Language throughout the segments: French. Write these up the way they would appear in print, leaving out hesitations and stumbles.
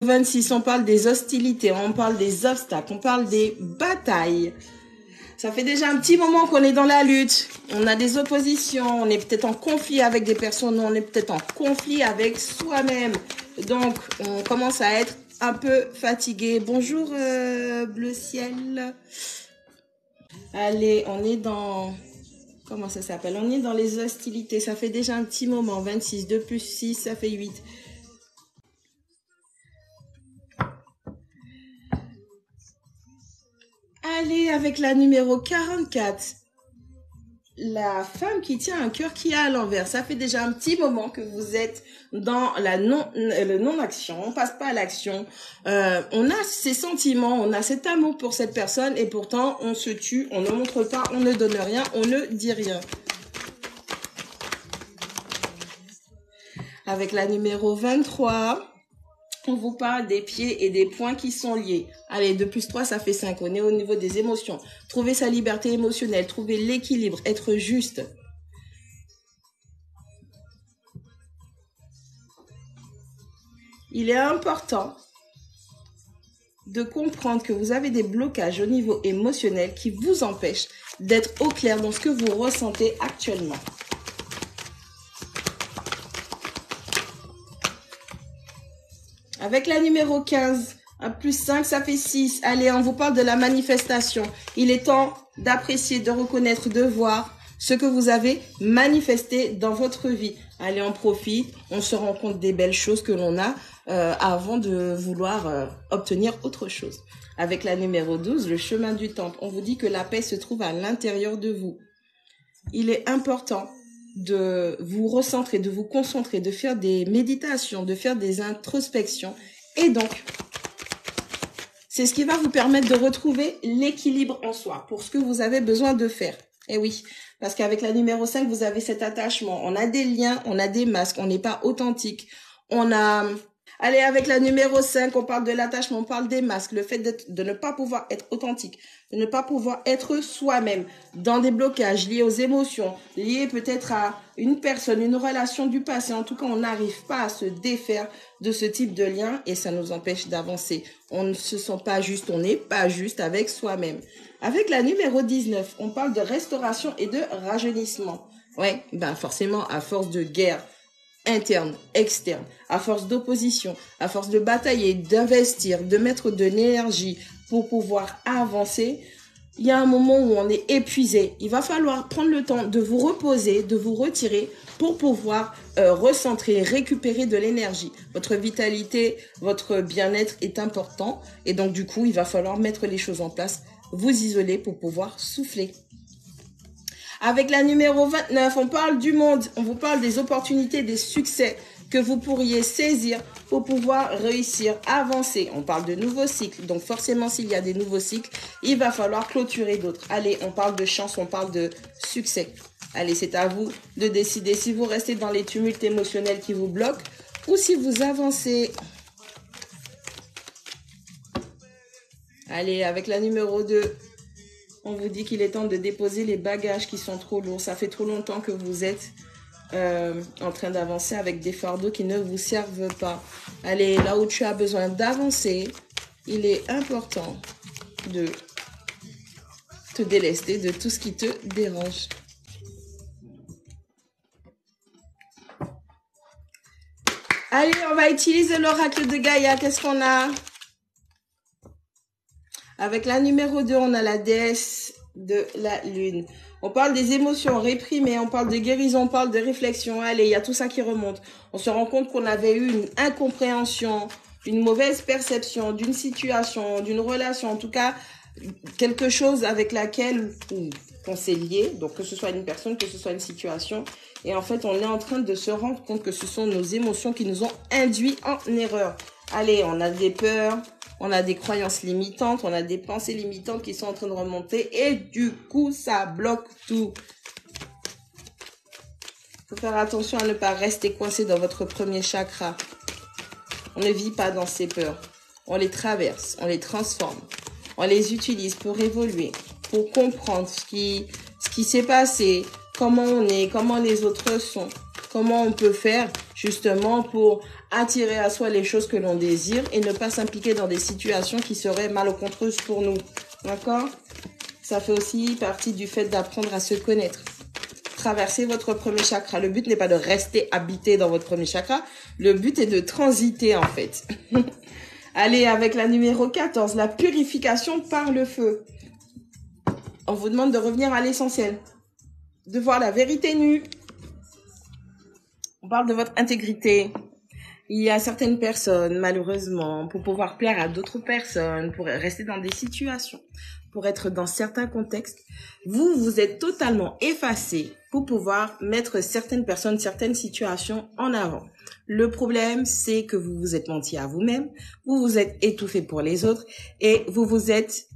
26, on parle des hostilités, on parle des obstacles, on parle des batailles. Ça fait déjà un petit moment qu'on est dans la lutte. On a des oppositions, on est peut-être en conflit avec des personnes, on est peut-être en conflit avec soi-même. Donc, on commence à être un peu fatigué. Bonjour, bleu ciel. Allez, on est dans... Comment ça s'appelle? On est dans les hostilités. Ça fait déjà un petit moment. 26, 2 plus 6, ça fait 8. Allez, avec la numéro 44. La femme qui tient un cœur qui est à l'envers. Ça fait déjà un petit moment que vous êtes dans le non-action. On passe pas à l'action. On a ces sentiments, on a cet amour pour cette personne et pourtant on se tue, on ne montre pas, on ne donne rien, on ne dit rien. Avec la numéro 23, on vous parle des pieds et des poings qui sont liés. Allez, 2 plus 3, ça fait 5. On est au niveau des émotions. Trouver sa liberté émotionnelle, trouver l'équilibre, être juste. Il est important de comprendre que vous avez des blocages au niveau émotionnel qui vous empêchent d'être au clair dans ce que vous ressentez actuellement. Avec la numéro 15, 1 plus 5, ça fait 6. Allez, on vous parle de la manifestation. Il est temps d'apprécier, de reconnaître, de voir ce que vous avez manifesté dans votre vie. Allez, on profite, on se rend compte des belles choses que l'on a avant de vouloir obtenir autre chose. Avec la numéro 12, le chemin du temple, on vous dit que la paix se trouve à l'intérieur de vous. Il est important de vous recentrer, de vous concentrer, de faire des méditations, de faire des introspections. Et donc, c'est ce qui va vous permettre de retrouver l'équilibre en soi pour ce que vous avez besoin de faire. Et oui, parce qu'avec la numéro 5, vous avez cet attachement. On a des liens, on a des masques, on n'est pas authentique. On a... Allez, avec la numéro 5, on parle de l'attachement, on parle des masques, le fait de ne pas pouvoir être authentique, de ne pas pouvoir être soi-même, dans des blocages liés aux émotions, liés peut-être à une personne, une relation du passé. En tout cas, on n'arrive pas à se défaire de ce type de lien et ça nous empêche d'avancer. On ne se sent pas juste, on n'est pas juste avec soi-même. Avec la numéro 19, on parle de restauration et de rajeunissement. Ouais, ben forcément, à force de guerre, interne, externe, à force d'opposition, à force de batailler, d'investir, de mettre de l'énergie pour pouvoir avancer, il y a un moment où on est épuisé. Il va falloir prendre le temps de vous reposer, de vous retirer pour pouvoir recentrer, récupérer de l'énergie. Votre vitalité, votre bien-être est important et donc du coup, il va falloir mettre les choses en place, vous isoler pour pouvoir souffler. Avec la numéro 29, on parle du monde, on vous parle des opportunités, des succès que vous pourriez saisir pour pouvoir réussir, avancer. On parle de nouveaux cycles, donc forcément s'il y a des nouveaux cycles, il va falloir clôturer d'autres. Allez, on parle de chance, on parle de succès. Allez, c'est à vous de décider si vous restez dans les tumultes émotionnels qui vous bloquent ou si vous avancez. Allez, avec la numéro 2, on vous dit qu'il est temps de déposer les bagages qui sont trop lourds. Ça fait trop longtemps que vous êtes en train d'avancer avec des fardeaux qui ne vous servent pas. Allez, là où tu as besoin d'avancer, il est important de te délester de tout ce qui te dérange. Allez, on va utiliser l'oracle de Gaïa. Qu'est-ce qu'on a ? Avec la numéro 2, on a la déesse de la lune. On parle des émotions réprimées, on parle de guérison, on parle de réflexion. Allez, il y a tout ça qui remonte. On se rend compte qu'on avait eu une incompréhension, une mauvaise perception d'une situation, d'une relation, en tout cas, quelque chose avec laquelle on s'est lié. Donc, que ce soit une personne, que ce soit une situation. Et en fait, on est en train de se rendre compte que ce sont nos émotions qui nous ont induits en erreur. Allez, on a des peurs. On a des croyances limitantes, on a des pensées limitantes qui sont en train de remonter et du coup, ça bloque tout. Il faut faire attention à ne pas rester coincé dans votre premier chakra. On ne vit pas dans ces peurs. On les traverse, on les transforme. On les utilise pour évoluer, pour comprendre ce qui s'est passé, comment on est, comment les autres sont, comment on peut faire justement pour attirer à soi les choses que l'on désire et ne pas s'impliquer dans des situations qui seraient malencontreuses pour nous. D'accord? Ça fait aussi partie du fait d'apprendre à se connaître. Traverser votre premier chakra. Le but n'est pas de rester habité dans votre premier chakra. Le but est de transiter, en fait. Allez, avec la numéro 14, la purification par le feu. On vous demande de revenir à l'essentiel. De voir la vérité nue. On parle de votre intégrité. Il y a certaines personnes, malheureusement, pour pouvoir plaire à d'autres personnes, pour rester dans des situations, pour être dans certains contextes, vous êtes totalement effacé pour pouvoir mettre certaines personnes, certaines situations en avant. Le problème, c'est que vous vous êtes menti à vous-même, vous vous êtes étouffé pour les autres et vous vous êtes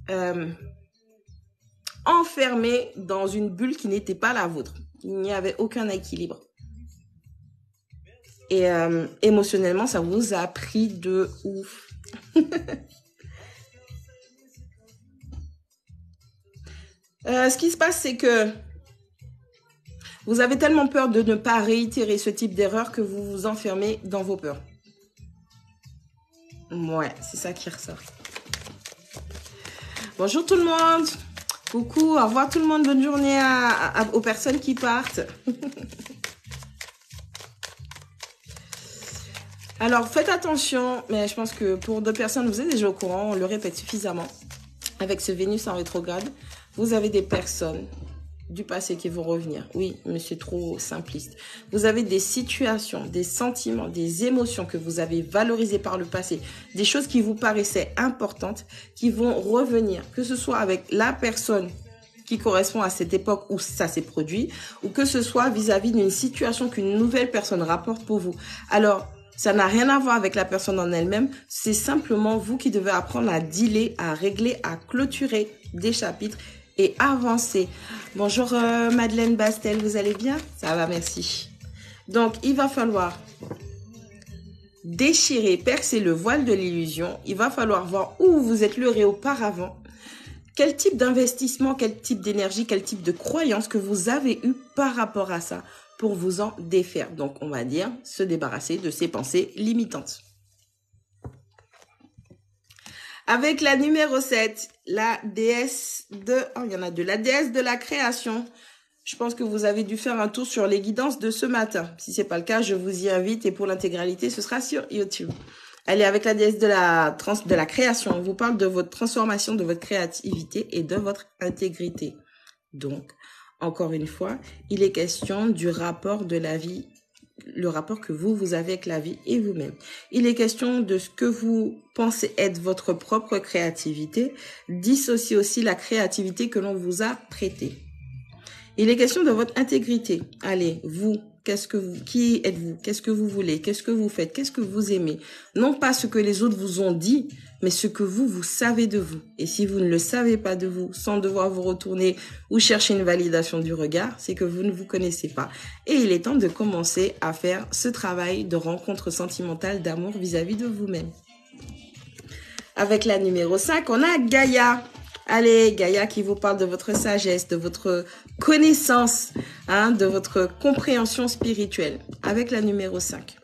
enfermé dans une bulle qui n'était pas la vôtre. Il n'y avait aucun équilibre. Et émotionnellement, ça vous a pris de ouf. Ce qui se passe, c'est que vous avez tellement peur de ne pas réitérer ce type d'erreur que vous vous enfermez dans vos peurs. Ouais, c'est ça qui ressort. Bonjour tout le monde. Coucou, au revoir tout le monde. Bonne journée aux personnes qui partent. Alors, faites attention, mais je pense que pour d'autres personnes, vous êtes déjà au courant, on le répète suffisamment. Avec ce Vénus en rétrograde, vous avez des personnes du passé qui vont revenir. Oui, mais c'est trop simpliste. Vous avez des situations, des sentiments, des émotions que vous avez valorisées par le passé, des choses qui vous paraissaient importantes, qui vont revenir, que ce soit avec la personne qui correspond à cette époque où ça s'est produit, ou que ce soit vis-à-vis d'une situation qu'une nouvelle personne rapporte pour vous. Alors, ça n'a rien à voir avec la personne en elle-même, c'est simplement vous qui devez apprendre à dealer, à régler, à clôturer des chapitres et avancer. Bonjour Madeleine Bastel, vous allez bien? Ça va, merci. Donc, il va falloir déchirer, percer le voile de l'illusion. Il va falloir voir où vous êtes leurré auparavant. Quel type d'investissement, quel type d'énergie, quel type de croyance que vous avez eu par rapport à ça pour vous en défaire. Donc, on va dire se débarrasser de ces pensées limitantes. Avec la numéro 7, la déesse de... Oh, il y en a deux. La déesse de la création. Je pense que vous avez dû faire un tour sur les guidances de ce matin. Si ce n'est pas le cas, je vous y invite. Et pour l'intégralité, ce sera sur YouTube. Allez, avec la déesse de la création, on vous parle de votre transformation, de votre créativité et de votre intégrité. Donc, encore une fois, il est question du rapport de la vie, le rapport que vous avez avec la vie et vous-même. Il est question de ce que vous pensez être votre propre créativité, dissocier aussi la créativité que l'on vous a prêtée. Il est question de votre intégrité. Allez, vous, qui êtes-vous? Qu'est-ce que vous voulez? Qu'est-ce que vous faites? Qu'est-ce que vous aimez? Non pas ce que les autres vous ont dit, mais ce que vous savez de vous. Et si vous ne le savez pas de vous, sans devoir vous retourner ou chercher une validation du regard, c'est que vous ne vous connaissez pas. Et il est temps de commencer à faire ce travail de rencontre sentimentale, d'amour vis-à-vis de vous-même. Avec la numéro 5, on a Gaïa. Allez, Gaïa qui vous parle de votre sagesse, de votre connaissance, de votre compréhension spirituelle. Avec la numéro 5.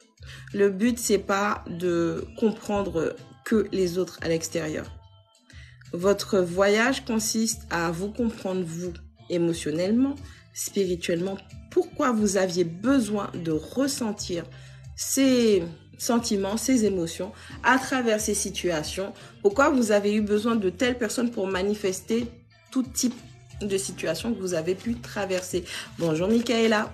Le but, c'est pas de comprendre que les autres à l'extérieur. Votre voyage consiste à vous comprendre, vous, émotionnellement, spirituellement, pourquoi vous aviez besoin de ressentir ces sentiments, ces émotions à travers ces situations, pourquoi vous avez eu besoin de telles personnes pour manifester tout type de situation que vous avez pu traverser. Bonjour Michaela.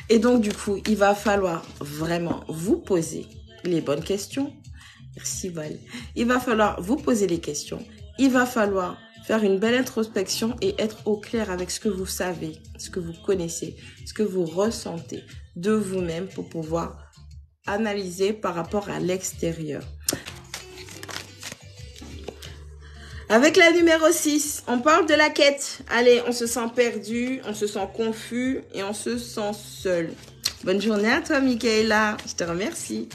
Et donc du coup, il va falloir vraiment vous poser les bonnes questions. Merci Val. Il va falloir vous poser les questions. Il va falloir faire une belle introspection et être au clair avec ce que vous savez, ce que vous connaissez, ce que vous ressentez de vous-même pour pouvoir analyser par rapport à l'extérieur. Avec la numéro 6, on parle de la quête. Allez, on se sent perdu, on se sent confus et on se sent seul. Bonne journée à toi, Michaela. Je te remercie.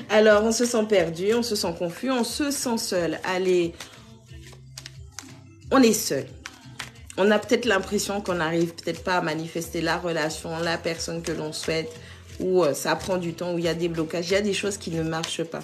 Alors, on se sent perdu, on se sent confus, on se sent seul. Allez, on est seul. On a peut-être l'impression qu'on n'arrive peut-être pas à manifester la relation, la personne que l'on souhaite. où ça prend du temps, où il y a des blocages, il y a des choses qui ne marchent pas.